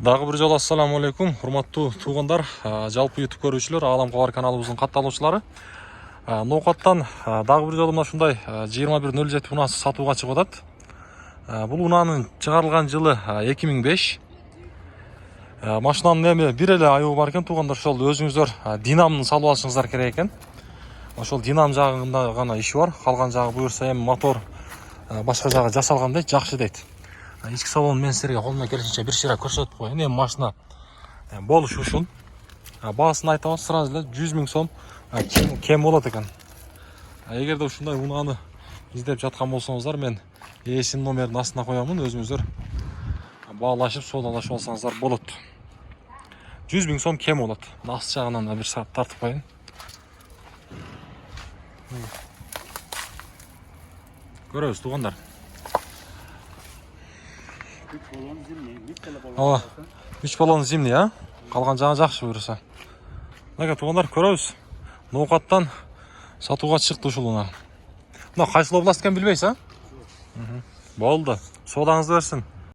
Дагы бир жолу ассаламу алейкум, урматтуу туугандар, жалпы YouTube көрүүчүлөр, Алам Кабар каналыбыздын катталуучулары. Ноокаттан дагы бир жолу мына ушундай 2107 унаасы сатууга чыгып атат. Бул унаанын чыгарылган жылы 2005. Машинанын эми бир эле айыбы бар экен туугандар, ошол өзүңүздөр динамын салып алышыңыздар керек экен. Ошол динам жагында гана иши бар, калган жагы буюрса эми мотор башка жагы жасалган дейт, жакшы дейт. Ички салонун мен силерге колумдан келишинче бир шыра көрсөтүп коеюн. Эми машина болуш ушун. Баасын айтабыз, сразу эле 100 000 сом кем болот экен. Эгерде ушундай унааны издеп жаткан болсоңуздар, мен ээсинин номерин астына коямын, өзүңүздөр баалашып, соодалашып алсаңыздар болот. 100 000 сом кем болот. Аст жагынан бир саат тартып коеюн. Көрөбүз туугандар. Ооба, 3 баллон зимний, калган жагы жакшы буюрса. Мына туугандар, көрөбүз. Ноокаттан сатууга чыкты ушул унаа. Мына кайсыл област экенин билбейсиз, Болду. Соодаңызды берсин.